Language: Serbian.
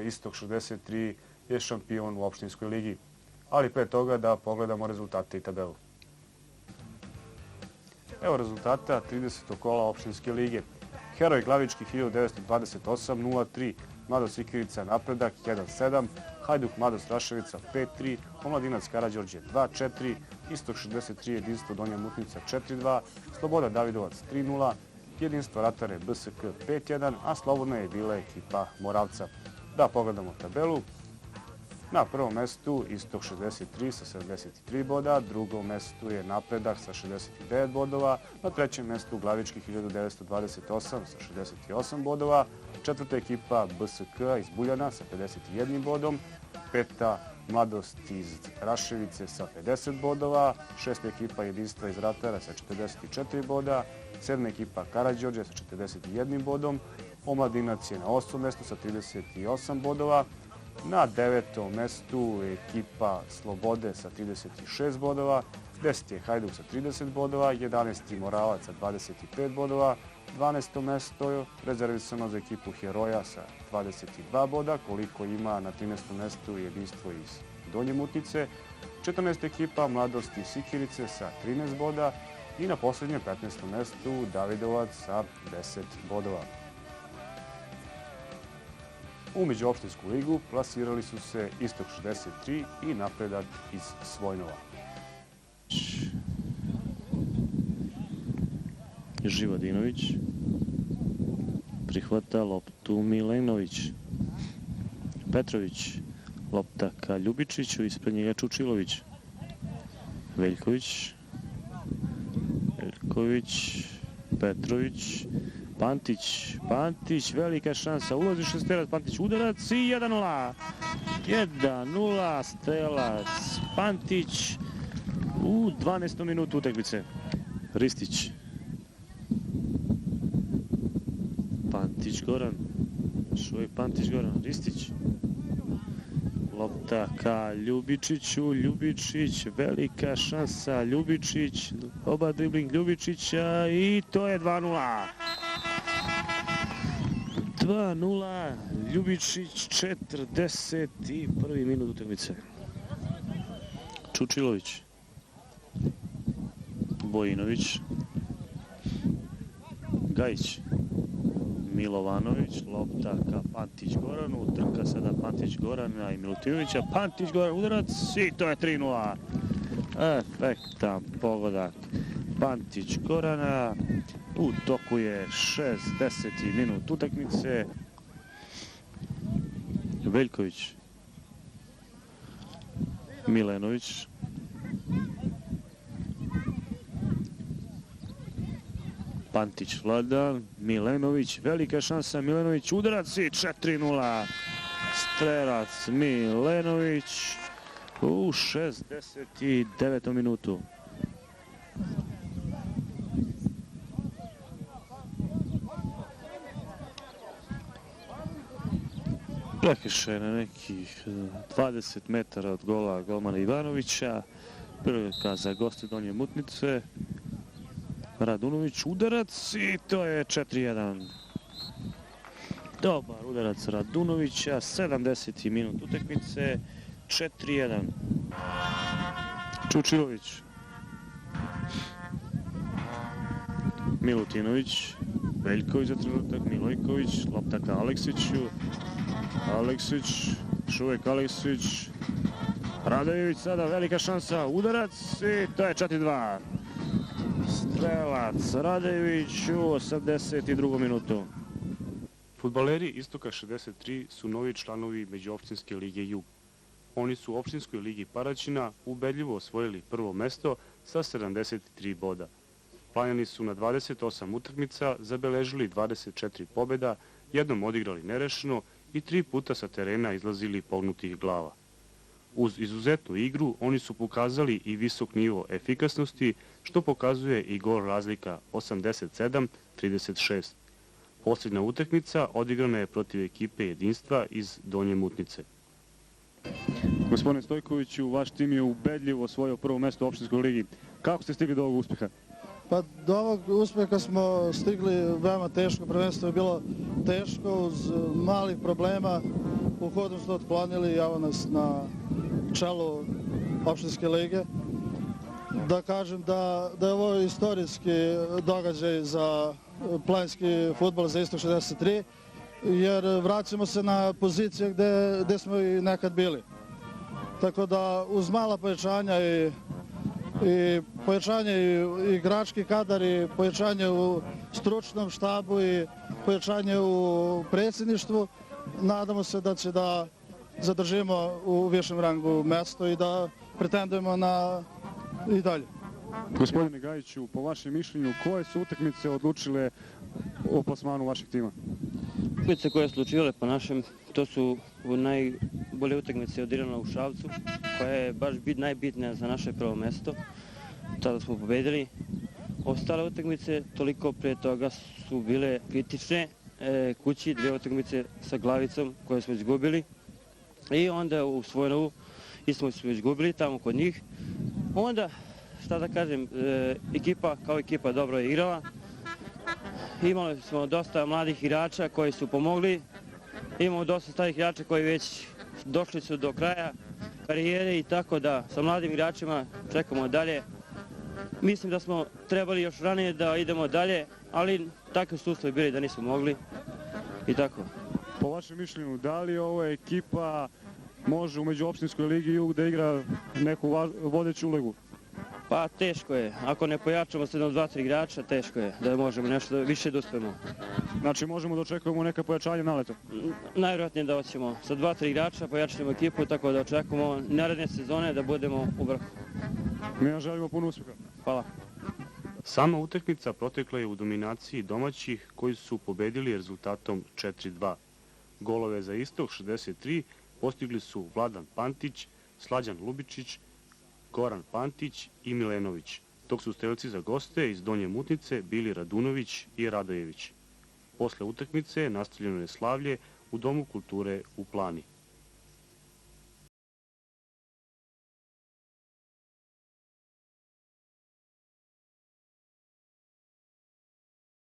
Istok 63 je šampion u opštinskoj ligi. Ali pre toga da pogledamo rezultate i tabelu. Evo rezultata 30. kola opštinske lige. Heroj Glavički 1928 0-3, Mladost Sikirica Napredak 1-7, Hajduk Mladost Raševica 5-3, Omladinac Karađorđe 2-4, Istok 63 Jedinstvo Donja Mutnica 4-2, Sloboda Davidovac 3-0, Jedinstvo Ratare BSK 5-1, a slobodna je bila ekipa Moravca. Da pogledamo tabelu. Na prvom mestu Istok 63 sa 73 boda, drugom mestu je Napredak sa 69 bodova, na trećem mestu Glavički 1928 sa 68 bodova, četvrta ekipa BSK iz Buljana sa 51 bodom, peta Mladost iz Raševice sa 50 bodova, šesta ekipa Jedinstva iz Ratara sa 44 boda, sedma ekipa Karađorđe sa 41 bodom, Omladinac je na 8. mestu sa 38 bodova, na 9. mestu ekipa Slobode sa 36 bodova, 10. je Hajduk sa 30 bodova, 11. Moravac sa 25 bodova, 12. mesto rezervisano za ekipu Heroja sa 22 boda, koliko ima na 13. mestu Jedinstvo iz Donje Mutnice, 14. ekipa Mladost iz Sikirice sa 13 boda i na poslednjem 15. mestu Davidovac sa 10 bodova. U međuopštinsku ligu plasirali su se Istok 63 i Napredak iz Svojnova. Živodinović prihvata loptu Milenović. Petrović, lopta ka Ljubičiću, ispred njega Čučilović. Veljković, Petrović, Pantić, velika šansa, ulazi šesterac, Pantić udarac i 1-0. 1-0, strelac Pantić u 12. minutu utakmice. Ristić. Goran, Ristić. Lopta ka Ljubičiću, Ljubičić, velika šansa, Ljubičić, oba dribling Ljubičića i to je 2-0. 2-0, Ljubičić, 41. minut utakmice. Čučilović, Bojinović, Gajić, Milovanović, lopta ka Pantić-Goranu, trka sada Pantić-Gorana i Milutinovića, Pantić-Goran udarac i to je 3-0. Efektan pogodak Pantić-Gorana, u toku je 60. minut utakmice. Veljković, Milenović, Pantić Vladan, Milenović, velika šansa, Milenović, udarac i 4-0. Strelac Milenović u 69. minutu. Prekršaj na nekih 20 metara od gola golmana Ivanovića. Prilika za goste Donje Mutnice. Radunović, udarac i to je 4-1. Dobar udarac Radunovića, 70. minut utakmice, 4-1. Čučilović, Milutinović, Veljković za trenutak, Milojković, lopta ka Aleksiću, još uvek Aleksić, Radojević sada velika šansa, udarac i to je 4-2. Strelac Radojević u 82. minutu. Fudbaleri Istoka 63 su novi članovi Međuopštinske lige Jug. Oni su u Opštinskoj ligi Paraćina ubedljivo osvojili prvo mesto sa 73 boda. Planjani su na 28 utakmica, zabeležili 24 pobjeda, jednom odigrali nerešeno i 3 puta sa terena izlazili pognutih glava. Uz izuzetnu igru, oni su pokazali i visok nivo efikasnosti, što pokazuje i gol razlika 87-36. Posljednja utakmica odigrana je protiv ekipe Jedinstva iz Donje Mutnice. Gospodine Stojkoviću, vaš tim je ubedljivo osvojio prvo mesto u Opštinskoj ligi. Kako ste stigli do ovog uspeha? Pa do ovog uspeha smo stigli veoma teško, prvenstvo je bilo teško uz malih problema. u hodu ste otklonili i evo nas na čelu opštinske lige. Da kažem da je ovo istorijski događaj za planinski fudbal za Istok 63, jer vraćamo se na pozicije gde smo i nekad bili. Tako da uz mala pojačanja i pojačanje i igrački kadar i pojačanje u stručnom štabu i pojačanje u predsjedništvu, nadamo se da će da zadržimo u višem rangu mesto i da pretendujemo na i dalje. Gospodine Gajiću, po vašem mišljenju, koje su utakmice odlučile o plasmanu vašeg tima? Utakmice koje su odlučivale po našem, to su najbolje utakmice odigrane u Šapcu, koja je baš najbitnija za naše prvo mesto. Tada smo pobedili. Ostale utakmice, toliko pre toga su bile kritične. Kući 2 utakmice sa Glavicom koje smo izgubili. I onda u Svojnovu isto smo izgubili tamo kod njih. Onda, šta da kažem, ekipa kao ekipa dobro je igrala. Imali smo dosta mladih igrača koji su pomogli. Imamo dosta starih igrača koji već došli su do kraja karijere i tako da sa mladim igračima čekamo dalje. Mislim da smo trebali još ranije da idemo dalje, ali takvi su uslovi bili da nismo mogli i tako. Po vašem mišljenju, da li ova ekipa može u međuopštinskoj ligi Jug da igra neku vodeću ulogu? Pa teško je. Ako ne pojačamo se na 2-3 igrača, teško je da možemo nešto više da uspemo. Znači možemo da očekujemo neka pojačanja na leto? Najvjerojatnije da hoćemo. Sa 2-3 igrača pojačamo ekipu, tako da očekujemo naredne sezone da budemo u vrhu. Mi vam želimo puno uspjeha. Hvala. Sama utakmica protekla je u dominaciji domaćih koji su pobedili rezultatom 4-2. Golove za Istok 63 postigli su Vladan Pantić, Slađan Lubičić, Goran Pantić i Milenović, dok su strelci za goste iz Donje Mutnice bili Radunović i Radojević. Posle utakmice nastavljeno je slavlje u Domu kulture u Plani.